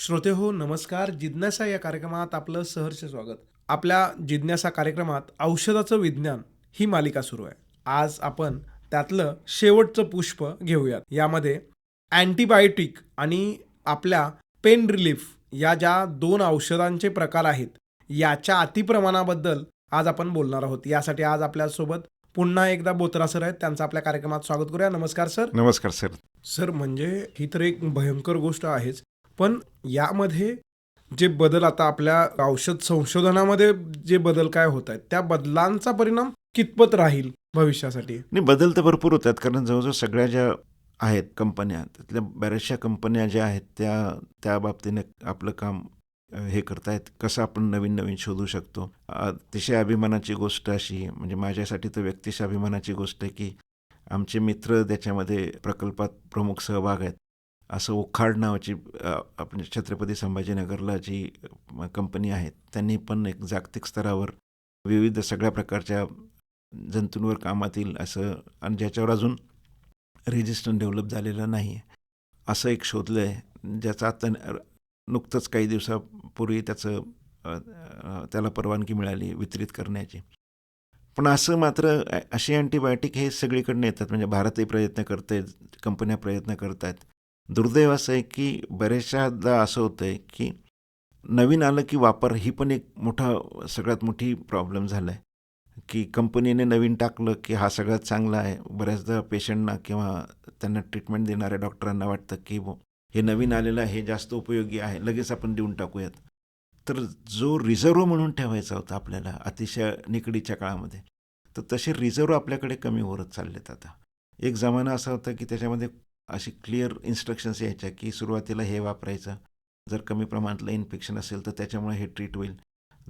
श्रोते हो नमस्कार. जिज्ञासा या कार्यक्रमात आपलं सहर्ष स्वागत. आपल्या जिज्ञासा कार्यक्रमात औषधाचं विज्ञान ही मालिका सुरू आहे. आज आपण त्यातलं शेवटचं पुष्प घेऊयात. यामध्ये अँटिबायोटिक आणि आपल्या पेन रिलीफ या ज्या दोन औषधांचे प्रकार आहेत, याच्या अतिप्रमाणाबद्दल आज आपण बोलणार आहोत. यासाठी आज आपल्यासोबत पुन्हा एकदा बोत्रा सर आहेत. त्यांचं आपल्या कार्यक्रमात स्वागत करूया. नमस्कार सर. नमस्कार सर. सर म्हणजे ही तर एक भयंकर गोष्ट आहेच. पण यामध्ये जे बदल आता आपल्या औषध संशोधनामध्ये जे बदल काय होत आहेत, त्या बदलांचा परिणाम कितपत राहील भविष्यासाठी? नाही, बदल तर भरपूर होतात, कारण जवळजवळ सगळ्या ज्या आहेत कंपन्या, त्यातल्या बऱ्याचशा कंपन्या ज्या आहेत त्या त्या बाबतीने आपलं काम हे करतायत. कसं आपण नवीन नवीन शोधू शकतो. अतिशय अभिमानाची गोष्ट अशी, म्हणजे माझ्यासाठी तर व्यक्तिशः अभिमानाची गोष्ट आहे की आमचे मित्र त्याच्यामध्ये प्रकल्पात प्रमुख सहभाग आहेत. असं ओखाड नावाची आपण छत्रपती संभाजीनगरला जी कंपनी आहे, त्यांनी पण एक जागतिक स्तरावर विविध सगळ्या प्रकारच्या जंतूंवर कामात येईल असं, आणि ज्याच्यावर अजून रेजिस्टन्स डेव्हलप झालेलं नाही आहे, असं एक शोधलं आहे, ज्याचं आता नुकतंच काही दिवसापूर्वी त्याला परवानगी मिळाली वितरित करण्याची. पण असं मात्र असे अँटीबायोटिक हे सगळीकडनं येतात, म्हणजे भारतही प्रयत्न करत आहेत, कंपन्या प्रयत्न करत आहेत. दुर्दैव असं आहे की बरेचशादा असं होतं आहे की नवीन आलं की वापर ही पण एक सगळ्यात मोठी प्रॉब्लेम झाला आहे, की कंपनीने नवीन टाकलं की हा सगळ्यात चांगला आहे. बऱ्याचदा पेशंटना किंवा त्यांना ट्रीटमेंट देणाऱ्या डॉक्टरांना वाटतं की हे नवीन आलेलं आहे, हे जास्त उपयोगी आहे, लगेच आपण देऊन टाकूयात. तर जो रिझर्व्ह म्हणून ठेवायचा होता आपल्याला अतिशय निकडीच्या काळामध्ये, तर तसे रिझर्व्ह आपल्याकडे कमी होत चाललेत आता. एक जमाना असा होता की त्याच्यामध्ये अशी क्लिअर इन्स्ट्रक्शन्स यायच्या की सुरुवातीला हे वापरायचं, जर कमी प्रमाणातलं इन्फेक्शन असेल तर त्याच्यामुळे हे ट्रीट होईल,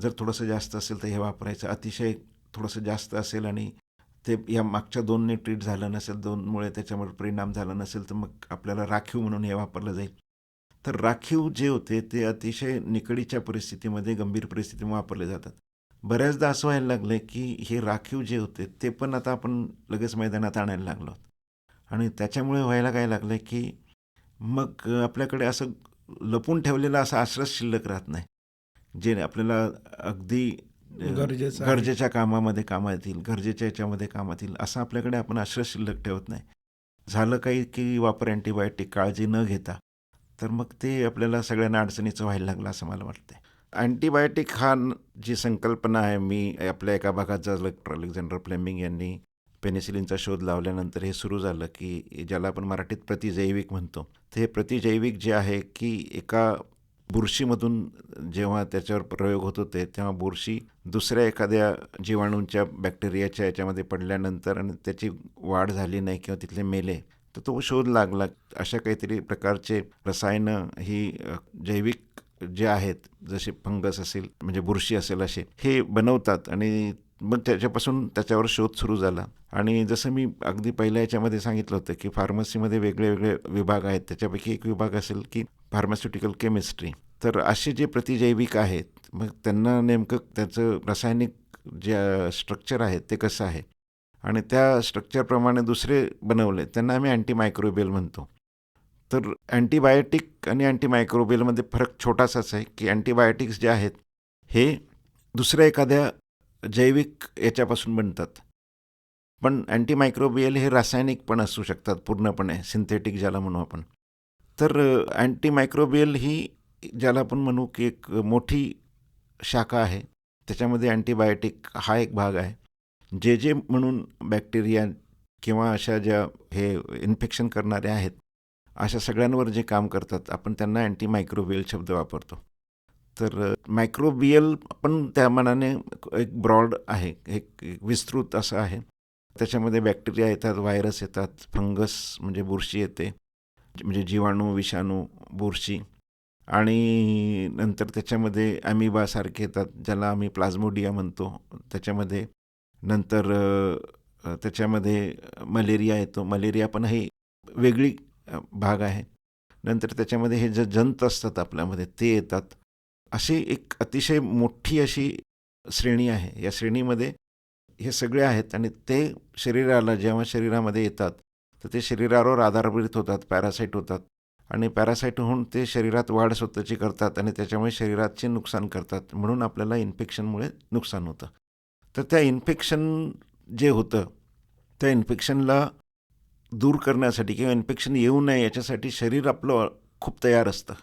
जर थोडंसं जास्त असेल तर हे वापरायचं, अतिशय थोडंसं जास्त असेल आणि ते या मागच्या दोनने ट्रीट झालं नसेल, दोनमुळे त्याच्यावर परिणाम झाला नसेल, तर मग आपल्याला राखीव म्हणून हे वापरलं जाईल. तर राखीव जे होते ते अतिशय निकडीच्या परिस्थितीमध्ये, गंभीर परिस्थितीमध्ये वापरले जातात. बऱ्याचदा असं व्हायला लागलं की हे राखीव जे होते ते पण आता आपण लगेच मैदानात आणायला लागलो आहोत. आणि त्याच्यामुळे व्हायला काय लागलं की मग आपल्याकडे असं लपून ठेवलेला असा आश्रय शिल्लक राहत नाही, जे आपल्याला अगदी गरजेचं आहे. गरजेच्या कामामध्ये कामात येईल, गरजेच्या याच्यामध्ये कामात येईल, असं आपल्याकडे आपण आश्रय शिल्लक ठेवत नाही. झालं काही की वापर अँटीबायोटिक काळजी न घेता, तर मग ते आपल्याला सगळ्यांना अडचणीचं व्हायला लागलं असं मला वाटतं. अँटीबायोटिक जी संकल्पना आहे, मी आपल्या एका भागात डॉक्टर अलेक्झांडर फ्लेमिंग यांनी पेनिसिलिनचा शोध लावल्यानंतर हे सुरू झालं की ज्याला आपण मराठीत प्रतिजैविक म्हणतो. तर हे प्रतिजैविक जे आहे की एका बुरशीमधून जेव्हा त्याच्यावर प्रयोग होत होते, तेव्हा बुरशी दुसऱ्या एखाद्या जीवाणूंच्या बॅक्टेरियाच्या याच्यामध्ये पडल्यानंतर आणि त्याची वाढ झाली नाही किंवा तिथले मेले, तर तो शोध लागला. अशा काहीतरी प्रकारचे रसायनं ही जैविक जे आहेत, जसे फंगस असेल म्हणजे बुरशी असेल, असे हे बनवतात. आणि मग त्याच्यावर शोध सुरू झाला. आणि जसं मी अगदी पहिल्या याच्यामध्ये सांगितलं होतं की फार्मसीमध्ये वेगळे वेगळे विभाग आहेत, त्याच्यापैकी एक विभाग असेल की फार्मास्युटिकल केमिस्ट्री. तर असे जे प्रतिजैविक आहेत, मग त्यांना नेमकं त्याचं रासायनिक जे स्ट्रक्चर आहे ते कसं आहे, आणि त्या स्ट्रक्चरप्रमाणे दुसरे बनवले, त्यांना आम्ही अँटीमायक्रोबियल म्हणतो. तर अँटीबायोटिक आणि अँटीमायक्रोबियलमध्ये फरक छोटासाच आहे की अँटीबायोटिक्स जे आहेत हे दुसऱ्या एखाद्या जैविक याच्यापासून बनतात, पण अँटीमायक्रोबियल हे रासायनिक पण असू शकतात, पूर्णपणे सिंथेटिक ज्याला म्हणू आपण. तर अँटीमायक्रोबियल ही ज्याला आपण म्हणू की एक मोठी शाखा आहे, त्याच्यामध्ये अँटीबायोटिक हा एक भाग आहे. जे म्हणून बॅक्टेरिया किंवा अशा ज्या हे इन्फेक्शन करणारे आहेत, अशा सगळ्यांवर जे काम करतात, आपण त्यांना अँटीमायक्रोबियल शब्द वापरतो. तर मायक्रोबियल पण त्या मानाने एक ब्रॉड आहे, एक विस्तृत असं आहे. त्याच्यामध्ये बॅक्टेरिया येतात, व्हायरस येतात, फंगस म्हणजे बुरशी येते, म्हणजे जीवाणू, विषाणू, बुरशी, आणि नंतर त्याच्यामध्ये ॲमिबासारखे येतात, ज्याला आम्ही प्लाझ्मोडिया म्हणतो. त्याच्यामध्ये नंतर त्याच्यामध्ये मलेरिया येतो. मलेरिया पण ही वेगळी भाग आहे. नंतर त्याच्यामध्ये हे जे जंत असतात आपल्यामध्ये ते येतात. अशी एक अतिशय मोठी अशी श्रेणी आहे. या श्रेणीमध्ये हे सगळे आहेत, आणि ते जेव्हा शरीरामध्ये येतात, तर ते शरीरावर आधारभूत होतात, पॅरासाईट होतात, आणि पॅरासाईट होऊन ते शरीरात वाढ स्वतःची करतात आणि त्याच्यामुळे शरीराचे नुकसान करतात, म्हणून आपल्याला इन्फेक्शनमुळे नुकसान होतं. तर त्या इन्फेक्शन जे होतं, त्या इन्फेक्शनला दूर करण्यासाठी किंवा इन्फेक्शन येऊ नये याच्यासाठी शरीर आपलं खूप तयार असतं.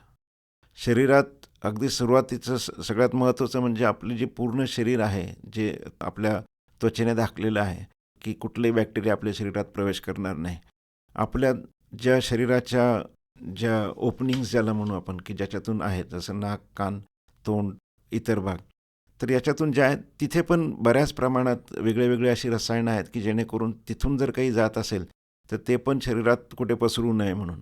शरीरात अगदी सुरुवातीचं सगळ्यात महत्त्वाचं म्हणजे आपले जे पूर्ण शरीर आहे, जे आपल्या त्वचेने झाकलेलं आहे, की कुठलेही बॅक्टेरिया आपल्या शरीरात प्रवेश करणार नाही. आपल्या ज्या शरीराच्या ज्या ओपनिंग्स ज्याला म्हणू आपण, की ज्याच्यातून आहेत, जसं नाक, कान, तोंड, इतर भाग, तर याच्यातून ज्या आहेत तिथे पण बऱ्याच प्रमाणात वेगळे अशी रसायनं आहेत, की जेणेकरून तिथून जर काही जात असेल तर ते पण शरीरात कुठे पसरू नये म्हणून.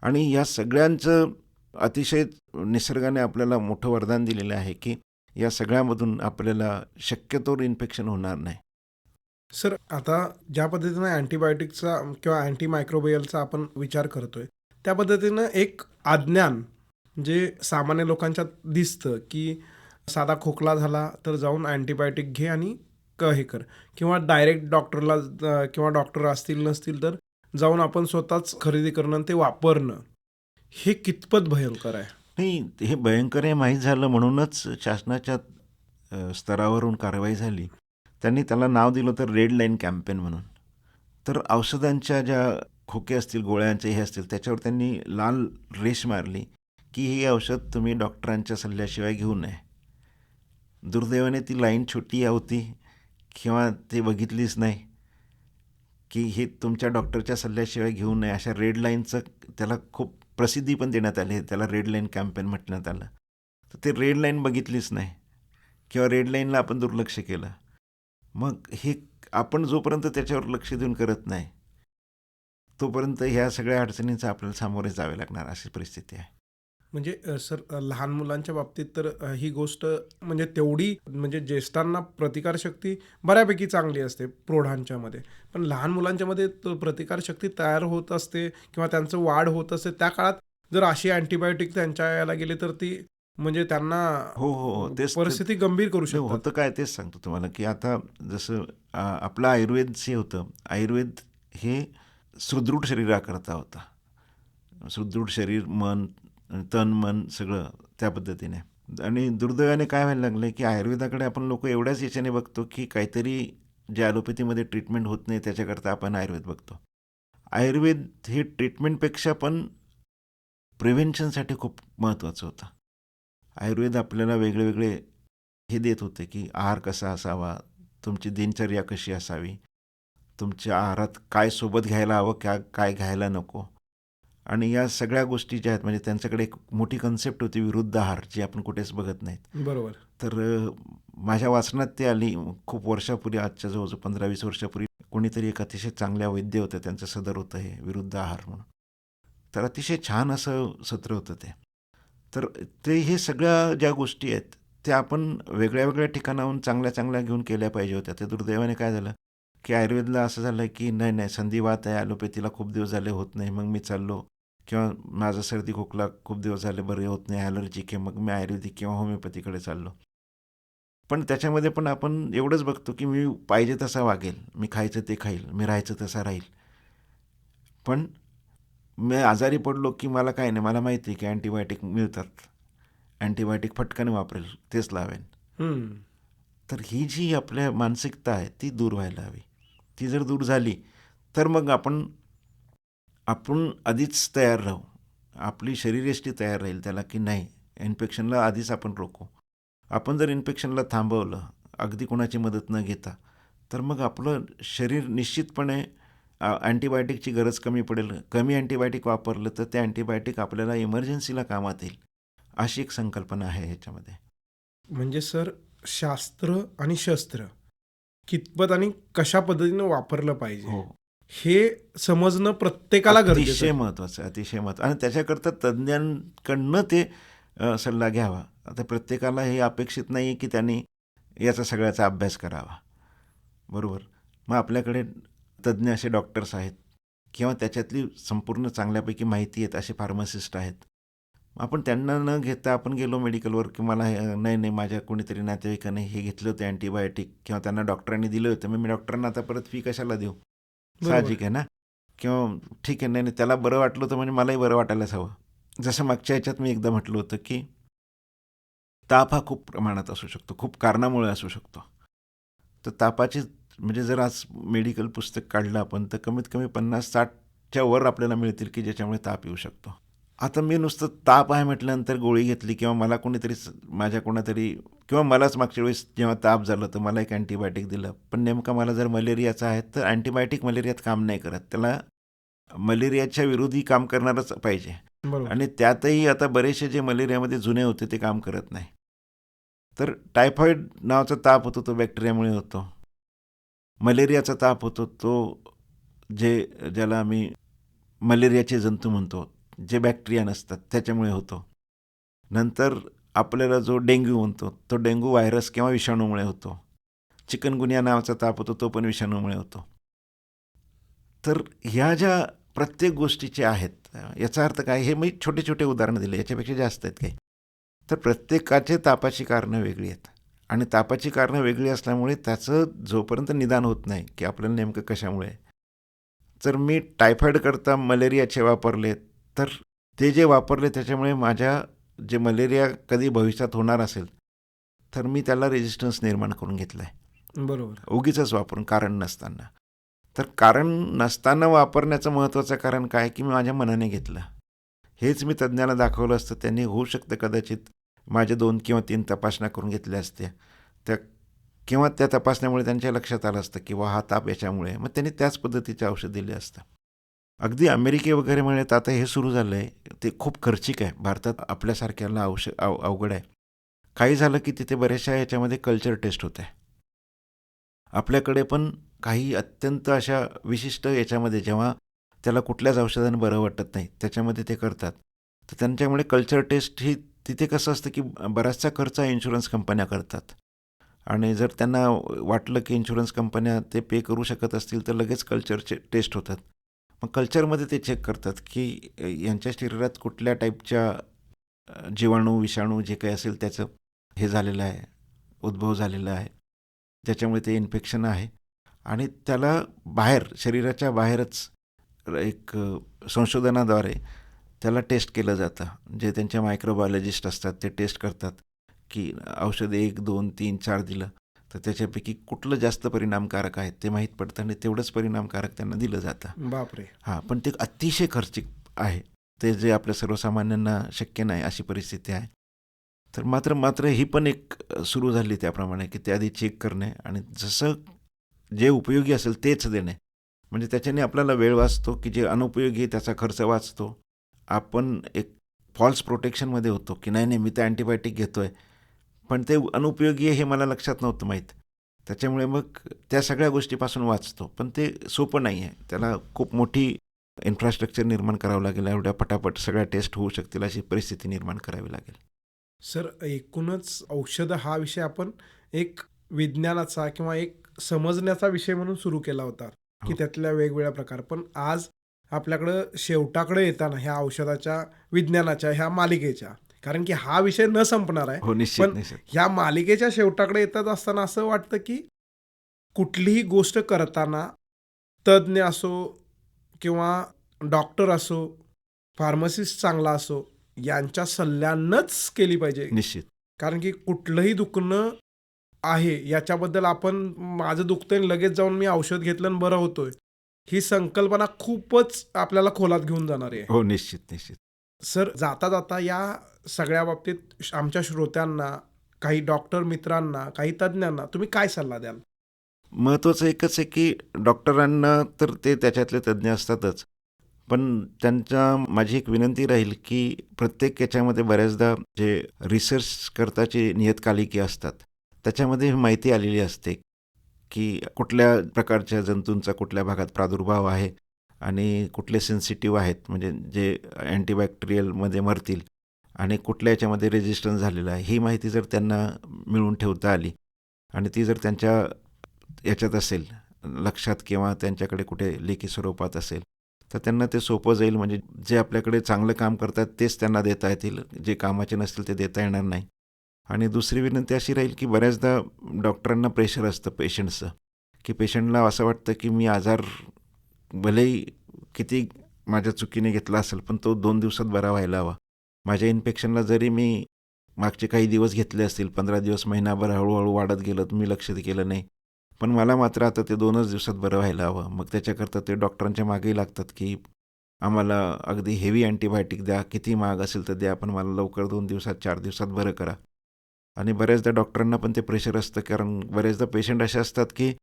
आणि या सगळ्यांचं अतिशय निसर्गाने आपल्याला मोठं वरदान दिलेलं आहे, की या सगळ्यामधून आपल्याला शक्यतोवर इन्फेक्शन होणार नाही. सर, आता ज्या पद्धतीनं अँटीबायोटिकचा किंवा अँटीमायक्रोबियलचा आपण विचार करतोय, त्या पद्धतीनं एक अज्ञान जे सामान्य लोकांच्यात दिसतं, की साधा खोकला झाला तर जाऊन अँटीबायोटिक घे आणि हे कर, किंवा डायरेक्ट डॉक्टरला किंवा डॉक्टर असतील नसतील तर जाऊन आपण स्वतःच खरेदी करणं आणि ते वापरणं, हे कितपत भयंकर आहे? नाही, हे भयंकर आहे माहीत झालं म्हणूनच शासनाच्या स्तरावरून कारवाई झाली. त्यांनी त्याला नाव दिलं होतं रेड लाईन कॅम्पेन म्हणून. तर औषधांच्या ज्या खोके असतील, गोळ्यांचे हे असतील, त्याच्यावर त्यांनी लाल रेष मारली, की हे औषध तुम्ही डॉक्टरांच्या सल्ल्याशिवाय घेऊ नये. दुर्दैवाने ती लाईन छोटी होती किंवा ते बघितलीच नाही, की हे तुमच्या डॉक्टरच्या सल्ल्याशिवाय घेऊ नये. अशा रेड लाईनचं त्याला खूप प्रसिद्धी पण देण्यात आली, त्याला रेड लाईन कॅम्पेन म्हटण्यात आलं. तर ते रेड लाईन बघितलीच नाही किंवा रेड लाईनला आपण दुर्लक्ष केलं. मग हे आपण जोपर्यंत त्याच्यावर लक्ष देऊन करत नाही, तोपर्यंत ह्या सगळ्या अडचणींचा आपल्याला सामोरे जावे लागणार अशी परिस्थिती आहे. म्हणजे सर, लहान मुलांच्या बाबतीत तर ही गोष्ट म्हणजे तेवढी म्हणजे ज्येष्ठांना प्रतिकारशक्ती बऱ्यापैकी चांगली असते प्रौढांच्यामध्ये, पण लहान मुलांच्यामध्ये प्रतिकारशक्ती तयार होत असते किंवा त्यांचं वाढ होत असते, त्या काळात जर अशी अँटीबायोटिक त्यांच्या याला गेली तर ती म्हणजे त्यांना हो, हो, हो. तेच तर. परिस्थिती गंभीर करू नाही, शकतात. होतं काय तेच सांगतो तुम्हाला, की आता जसं आपलं आयुर्वेद जे होतं, आयुर्वेद हे सुदृढ शरीराकरता होता. सुदृढ शरीर, मन, तन, मन सगळं त्या पद्धतीने. आणि दुर्दैवाने काय व्हायला लागलं, की आयुर्वेदाकडे आपण लोक एवढ्याच याच्याने बघतो, की काहीतरी जे ॲलोपॅथीमध्ये ट्रीटमेंट होत नाही त्याच्याकरता आपण आयुर्वेद बघतो. आयुर्वेद हे ट्रीटमेंटपेक्षा पण प्रिव्हेन्शनसाठी खूप महत्त्वाचं होतं. आयुर्वेद आपल्याला वेगळे हे देत होते, की आहार कसा असावा, तुमची दिनचर्या कशी असावी, तुमच्या आहारात काय सोबत घ्यायला हवं, काय घ्यायला नको. आणि या सगळ्या गोष्टी ज्या आहेत, म्हणजे त्यांच्याकडे एक मोठी कन्सेप्ट होती विरुद्ध आहार, जी आपण कुठेच बघत नाहीत. बरोबर. तर माझ्या वाचनात ते आली खूप वर्षापूर्वी, आजच्या जवळजवळ 15-20 वर्षापूर्वी. कोणीतरी एक अतिशय चांगल्या वैद्य होत्या, त्यांचं सदर होतं हे विरुद्ध आहार म्हणून. तर अतिशय छान असं सत्र होतं ते. तर ते हे सगळ्या ज्या गोष्टी आहेत त्या आपण वेगळ्या ठिकाणाहून चांगल्या घेऊन केल्या पाहिजे होत्या. ते दुर्दैवाने काय झालं, की आयुर्वेदला असं झालं, की नाही संधिवात आहे, ॲलोपॅथीला खूप दिवस झाले होत नाही, मग मी चाललो, किंवा माझा सर्दी खोकला खूप दिवस झाले बरे होत नाही, ॲलर्जिक आहे, मग मी आयुर्वेदिक किंवा होमिओपॅथीकडे चाललो. पण त्याच्यामध्ये पण आपण एवढंच बघतो, की मी पाहिजे तसा वागेल, मी खायचं ते खाईल, मी राहायचं तसा राहील. पण मी आजारी पडलो, की मला काय नाही, मला माहिती आहे की अँटीबायोटिक मिळतात, अँटीबायोटिक फटकाने वापरेल, तेच लावेन. हम्म. तर ही जी आपल्या मानसिकता आहे ती दूर व्हायला हवी. ती जर दूर झाली तर मग आपण आपण आधीच तयार राहू. आपली शरीरयष्टी तयार राहील त्याला, की नाही, इन्फेक्शनला आधीच आपण रोखू. आपण जर इन्फेक्शनला थांबवलं, अगदी कोणाची मदत न घेता, तर मग आपलं शरीर निश्चितपणे अँटीबायोटिकची गरज कमी पडेल. कमी अँटीबायोटिक वापरलं तर ते अँटीबायोटिक आपल्याला इमर्जन्सीला कामात येईल. अशी एक संकल्पना आहे ह्याच्यामध्ये. म्हणजे सर, शास्त्र आणि शस्त्र कितपत आणि कशा पद्धतीनं वापरलं पाहिजे हो. हे समजणं प्रत्येकाला गरजेचं अतिशय आहे. महत्त्वाचं आहे, अतिशय महत्त्वाचं. आणि त्याच्याकरता तज्ज्ञांकडनं ते सल्ला घ्यावा. आता प्रत्येकाला हे अपेक्षित नाही आहे, की त्यांनी याचा सगळ्याचा अभ्यास करावा. बरोबर. मग आपल्याकडे तज्ज्ञ असे डॉक्टर्स आहेत किंवा त्याच्यातली संपूर्ण चांगल्यापैकी माहिती आहेत असे फार्मासिस्ट आहेत. आपण त्यांना न घेता आपण गेलो मेडिकलवर, की मला नाही माझ्या कोणीतरी नातेवाईकाने हे घेतले होते अँटीबायोटिक किंवा त्यांना डॉक्टरांनी दिले होते, मग मी डॉक्टरांना आता परत फी कशाला देऊ? बरोबर. साहजिक आहे ना, किंवा ठीक आहे, नाही नाही त्याला बरं वाटलं होतं म्हणजे मलाही बरं वाटायलाच हवं. जसं मागच्या ह्याच्यात मी एकदा म्हटलं होतं, की ताप हा खूप प्रमाणात असू शकतो, खूप कारणामुळे असू शकतो. तर तापाची म्हणजे जर आज मेडिकल पुस्तक काढलं आपण तर कमीत कमी 50-60च्या वर आपल्याला मिळतील, की ज्याच्यामुळे ताप येऊ शकतो. आता मी नुसतं ताप आहे म्हटल्यानंतर गोळी घेतली किंवा मला कोणीतरी माझ्या कोणातरी किंवा मलाच मागच्या वेळेस जेव्हा ताप झालं तर मला एक अँटीबायोटिक दिलं. पण नेमका मला जर मलेरियाचा आहे तर अँटीबायोटिक मलेरियात काम नाही करत. त्याला मलेरियाच्या विरोधी काम करणारच पाहिजे. बरोबर. आणि त्यातही आता बरेचसे जे मलेरियामध्ये जुने होते ते काम करत नाही. तर टायफॉईड नावाचा ताप होतो तो बॅक्टेरियामुळे होतो. मलेरियाचा ताप होतो तो ज्याला आम्ही मलेरियाचे जंतू म्हणतो, जे बॅक्टेरिया नसतात त्याच्यामुळे होतो. नंतर आपल्याला जो डेंग्यू म्हणतो, तो डेंग्यू व्हायरस किंवा विषाणूमुळे होतो. चिकनगुनिया नावाचा ताप होतो, तो पण विषाणूमुळे होतो. तर ह्या ज्या प्रत्येक गोष्टीचे आहेत, याचा अर्थ काय? हे मी छोटे-छोटे उदाहरणं दिले, याच्यापेक्षा जास्त आहेत काही. तर प्रत्येकाचे तापाची कारणं वेगळी आहेत आणि तापाची कारणं वेगळी असल्यामुळे त्याचं जोपर्यंत निदान होत नाही, की आपल्याला नेमकं कशामुळे आहे. तर मी टायफॉईडकरता मलेरियाचे वापरले, तर ते जे वापरले त्याच्यामुळे माझ्या जे मलेरिया कधी भविष्यात होणार असेल, तर मी त्याला रेझिस्टन्स निर्माण करून घेतला आहे. बरोबर. उगीचच वापरून कारण नसताना. तर कारण नसताना वापरण्याचं महत्त्वाचं कारण काय, की मी माझ्या मनाने घेतलं. हेच मी तज्ज्ञाला दाखवलं असतं, त्यांनी होऊ शकतं कदाचित माझ्या 2 किंवा 3 तपासण्या करून घेतल्या असत्या. त्या किंवा त्या तपासण्यामुळे त्यांच्या लक्षात आलं असतं, की हा ताप याच्यामुळे आहे. मग त्यांनी त्याच पद्धतीचे औषध दिले असतं. अगदी अमेरिके वगैरे म्हणत आता हे सुरू झालं आहे, ते खूप खर्चिक आहे. भारतात आपल्यासारख्याला अवघड आहे. काही झालं, की तिथे बऱ्याचशा याच्यामध्ये कल्चर टेस्ट होत आहे. आपल्याकडे पण काही अत्यंत अशा विशिष्ट याच्यामध्ये जेव्हा त्याला कुठल्याच औषधाने बरं वाटत नाही, त्याच्यामध्ये ते करतात. तर त्यांच्यामुळे कल्चर टेस्ट ही तिथे कसं असतं, की बराचसा खर्च इन्शुरन्स कंपन्या करतात. आणि जर त्यांना वाटलं, की इन्शुरन्स कंपन्या ते पे करू शकत असतील, तर लगेच कल्चरचे टेस्ट होतात. मग कल्चरमध्ये ते चेक करतात, की यांच्या शरीरात कुठल्या टाईपच्या जीवाणू, विषाणू जे काही असेल त्याचं हे झालेलं आहे, उद्भव झालेला आहे. ज्याच्यामुळे ते इन्फेक्शन आहे आणि त्याला बाहेर शरीराच्या बाहेरच एक संशोधनाद्वारे त्याला टेस्ट केलं जातं. जे त्यांच्या मायक्रोबायोलॉजिस्ट असतात ते टेस्ट करतात, की औषध 1, 2, 3, 4 दिलं तर त्याच्यापैकी कुठलं जास्त परिणामकारक आहे ते माहीत पडतं आणि तेवढंच परिणामकारक त्यांना दिलं जातं. बापरे! हां, पण ते अतिशय खर्चिक आहे. ते जे आपल्या सर्वसामान्यांना शक्य नाही अशी परिस्थिती आहे. तर मात्र मात्र ही पण एक सुरू झाली त्याप्रमाणे, की ते आधी चेक करणे आणि जसं जे उपयोगी असेल तेच देणे. म्हणजे त्याच्याने आपल्याला वेळ वाचतो, की जे अनुपयोगी आहे त्याचा खर्च वाचतो. आपण एक फॉल्स प्रोटेक्शनमध्ये होतो, की नाही, नाही मी तर अँटिबायोटिक घेतोय. पण ते अनुपयोगी आहे हे मला लक्षात नव्हतं माहीत. त्याच्यामुळे मग त्या सगळ्या गोष्टीपासून वाचतो. पण ते सोपं नाही आहे. त्याला खूप मोठी इन्फ्रास्ट्रक्चर निर्माण करावं लागेल. एवढ्या पटापट सगळ्या टेस्ट होऊ शकतील अशी परिस्थिती निर्माण करावी लागेल. सर, एकूणच औषधं हा विषय आपण एक विज्ञानाचा किंवा एक समजण्याचा विषय म्हणून सुरू केला होता, की हो. त्यातल्या वेगवेगळ्या प्रकार. पण आज आपल्याकडं शेवटाकडे येताना ह्या औषधाच्या विज्ञानाच्या ह्या मालिकेच्या, कारण की हा विषय न संपणार आहे. हो, निश्चित, पण निश्चित. ह्या मालिकेच्या शेवटाकडे येतच असताना असं वाटतं, की कुठलीही गोष्ट करताना तज्ञ असो किंवा डॉक्टर असो, फार्मासिस्ट चांगला असो, यांच्या सल्ल्यानंच केली पाहिजे. निश्चित. कारण की कुठलंही दुखणं आहे याच्याबद्दल आपण माझं दुखतंय आणि लगेच जाऊन मी औषध घेतलं आणि बरं होतोय. ही संकल्पना खूपच आपल्याला खोलात घेऊन जाणारी आहे. हो, निश्चित, निश्चित. सर, जाता-जाता या सगळ्या बाबतीत आमच्या श्रोत्यांना, काही डॉक्टर मित्रांना, काही तज्ञांना तुम्ही काय सल्ला द्याल? महत्त्वाचं एकच आहे, की डॉक्टरांना तर ते त्याच्यातले तज्ज्ञ असतातच. पण माझी एक विनंती राहील, की प्रत्येक याच्यामध्ये बऱ्याचदा जे रिसर्च करताचे नियतकालिके असतात, त्याच्यामध्ये ही माहिती आलेली असते, की कुठल्या प्रकारच्या जंतूंचा कुठल्या भागात प्रादुर्भाव आहे आणि कुठले सेन्सिटिव्ह आहेत, म्हणजे जे अँटीबॅक्टेरियलमध्ये मरतील आणि कुठल्या याच्यामध्ये रेझिस्टन्स झालेलं आहे. ही माहिती जर त्यांना मिळवून ठेवता आली आणि ती जर त्यांच्या याच्यात असेल, लक्षात किंवा त्यांच्याकडे कुठे लेखी स्वरूपात असेल, तर त्यांना ते सोपं जाईल. म्हणजे जे आपल्याकडे चांगलं काम करतात तेच त्यांना देता येतील. जे कामाचे नसतील ते देता येणार नाही. आणि दुसरी विनंती अशी राहील, की बऱ्याचदा डॉक्टरांना प्रेशर असतं पेशंटचं, की पेशंटला असं वाटतं, की मी आजार भलेही किती माझ्या चुकीने घेतला असेल, पण तो 2 दिवसात बरा व्हायला हवा. माझ्या इन्फेक्शनला जरी मी मागचे काही दिवस घेतले असतील, 15 दिवस, महिनाभर हळू वाढत गेलं, मी लक्ष केलं नाही. पण मला मात्र आता ते 2च दिवसात बरं व्हायला हवं. मग त्याच्याकरता ते डॉक्टरांच्या मागेही लागतात, की आम्हाला अगदी हेवी अँटिबायोटिक द्या, किती महाग असेल तर द्या, पण मला लवकर 2 दिवसात, 4 दिवसात बरं करा. आणि बऱ्याचदा डॉक्टरांना पण ते प्रेशर असतं, कारण बऱ्याचदा पेशंट असे असतात, की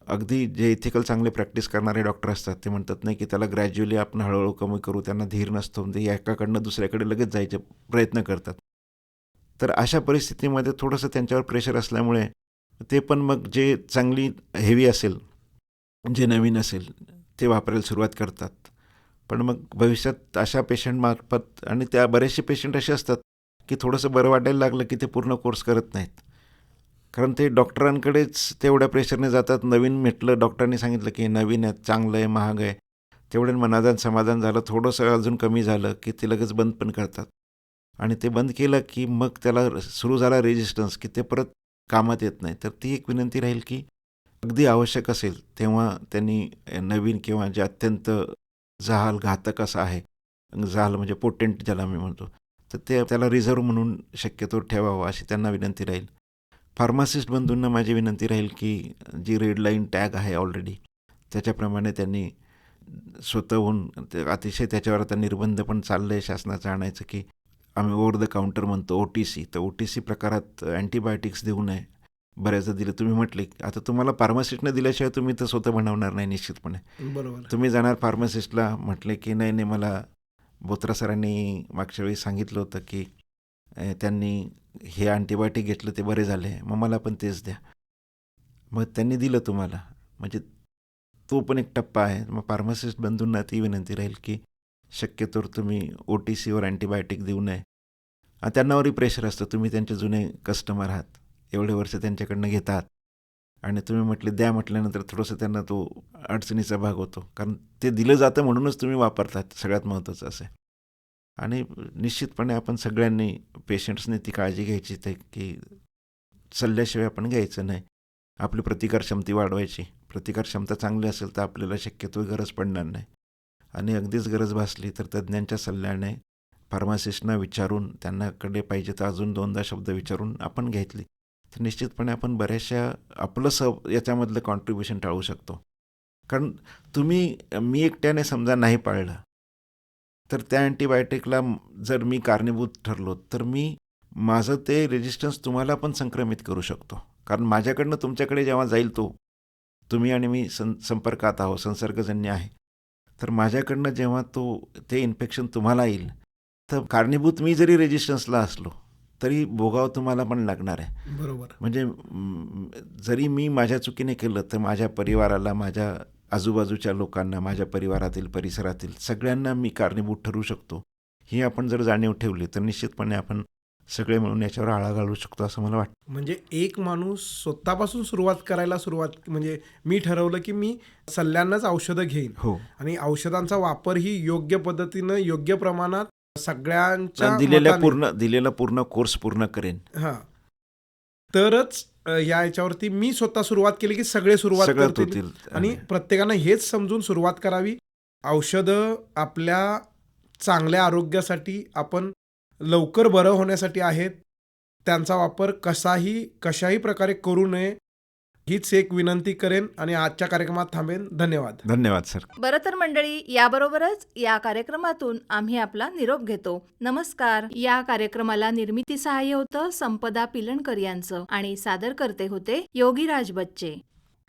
अगदी जे इथिकल चांगले प्रॅक्टिस करणारे डॉक्टर असतात, ते म्हणतात नाही, की त्याला ग्रॅज्युअली आपण हळूहळू कमी करू. त्यांना धीर नसतो. ते एकाकडनं दुसऱ्याकडे लगेच जायचे प्रयत्न करतात. तर अशा परिस्थितीमध्ये थोडंसं त्यांच्यावर प्रेशर असल्यामुळे ते पण मग जे चांगली हेवी असेल, जे नवीन असेल, ते वापरायला सुरुवात करतात. पण मग भविष्यात अशा पेशंटमार्फत, आणि त्या बरेचसे पेशंट असे असतात, की थोडंसं बरं वाटायला लागलं, की ते पूर्ण कोर्स करत नाहीत. कारण ते डॉक्टरांकडेच तेवढ्या प्रेशरने जातात. नवीन म्हटलं, डॉक्टरांनी सांगितलं, की नवीन आहे, चांगलं आहे, महाग आहे. तेवढं मनाचं समाधान झालं, थोडंसं अजून कमी झालं, की ते लगेच बंद पण करतात. आणि ते बंद केलं, की मग त्याला सुरू झाला रेजिस्टन्स, की ते परत कामात येत नाही. तर ती एक विनंती राहील, की अगदी आवश्यक असेल तेव्हा त्यांनी नवीन किंवा जे अत्यंत जहाल घातक असं आहे, जहाल म्हणजे पोटेंट ज्याला मी म्हणतो, तर ते त्याला रिझर्व्ह म्हणून शक्यतो ठेवावं, अशी त्यांना विनंती राहील. फार्मासिस्ट बंधूंना माझी विनंती राहील, की जी रेड लाईन टॅग आहे ऑलरेडी, त्याच्याप्रमाणे त्यांनी स्वतःहून अतिशय त्याच्यावर आता निर्बंध पण चाललं आहे शासनाचं आणायचं, की आम्ही ओव्हर द काउंटर म्हणतो, OTC. तर OTC प्रकारात अँटिबायोटिक्स देऊ नये. बऱ्याचदा दिले. तुम्ही म्हटले, आता तुम्हाला फार्मासिस्टने दिल्याशिवाय तुम्ही तर स्वतः बनवणार नाही निश्चितपणे. बरोबर. तुम्ही जाणार फार्मासिस्टला, म्हटले, की नाही, मला बोत्रा सरांनी मागच्या वेळी सांगितलं होतं, की त्यांनी हे अँटिबायोटिक घेतलं, ते बरे झाले, मग मला पण तेच द्या. मग त्यांनी दिलं तुम्हाला, म्हणजे तो पण एक टप्पा आहे. मग फार्मासिस्ट बंधूंना ती विनंती राहील, की शक्यतोवर तुम्ही OTCवर अँटिबायोटिक देऊ नये. त्यांनावरही प्रेशर असतं. तुम्ही त्यांचे जुने कस्टमर आहात, एवढे वर्ष त्यांच्याकडनं घेतात, आणि तुम्ही म्हटले द्या, म्हटल्यानंतर थोडंसं त्यांना तो अडचणीचा भाग होतो. कारण ते दिलं जातं म्हणूनच तुम्ही वापरतात, सगळ्यात महत्त्वाचं असं आहे. आणि निश्चितपणे आपण सगळ्यांनी, पेशंट्सने ती काळजी घ्यायची, ते की सल्ल्याशिवाय आपण घ्यायचं नाही. आपली प्रतिकारक्षमता वाढवायची. प्रतिकारक्षमता चांगली असेल तर आपल्याला शक्यतो गरज पडणार नाही. आणि अगदीच गरज भासली तर तज्ज्ञांच्या सल्ल्याने, फार्मासिस्टना विचारून, त्यांनाकडे पाहिजे तर अजून 2दा शब्द विचारून आपण घेतली, तर निश्चितपणे आपण बऱ्याचशा आपलं याच्यामधलं कॉन्ट्रिब्युशन टाळू शकतो. कारण मी एकट्याने समजा नाही पाळलं, तर त्या अँटिबायोटिकला जर मी कारणीभूत ठरलो, तर माझं ते रेजिस्टन्स तुम्हाला पण संक्रमित करू शकतो. कारण माझ्याकडनं तुमच्याकडे जेव्हा जाईल तो, तुम्ही आणि मी संपर्कात आहोत, संसर्गजन्य आहे. तर माझ्याकडनं जेव्हा ते इन्फेक्शन तुम्हाला येईल, तर कारणीभूत मी जरी रेजिस्टन्सला असलो, तरी भोगावं तुम्हाला पण लागणार आहे. बरोबर. म्हणजे जरी मी माझ्या चुकीने केलं, तर माझ्या परिवाराला, माझ्या आजूबाजूच्या लोकांना, माझ्या परिवारातील, परिसरातील सगळ्यांना मी कारणीभूत ठरू शकतो. ही आपण जर जाणीव ठेवली, तर निश्चितपणे आपण सगळे मिळून याच्यावर आळा घालू शकतो, असं मला वाटतं. म्हणजे एक माणूस स्वतःपासून म्हणजे मी ठरवलं, की मी सल्ल्यांनाच औषधं घेईन, हो. आणि औषधांचा वापरही योग्य पद्धतीनं, योग्य प्रमाणात सगळ्यांच्या मताने, दिलेला पूर्ण कोर्स पूर्ण करेन. हां, तरच याच्यावरती मी स्वतः सुरुवात केली, की सगळे सुरुवात सगळ्यात करतील. होतील. आणि प्रत्येकानं हेच समजून सुरुवात करावी. औषधं आपल्या चांगल्या आरोग्यासाठी, आपण लवकर बरं होण्यासाठी आहेत. त्यांचा वापर कशाही प्रकारे करू नये, हीच एक विनंती करेन आणि आजच्या कार्यक्रमात थांबेन. धन्यवाद. धन्यवाद सर. बरं तर मंडळी, याबरोबरच या कार्यक्रमातून आम्ही आपला निरोप घेतो. नमस्कार. या कार्यक्रमाला निर्मिती सहाय्य होतं संपदा पिलणकर यांचं, आणि सादर करते होते योगीराज बच्चे.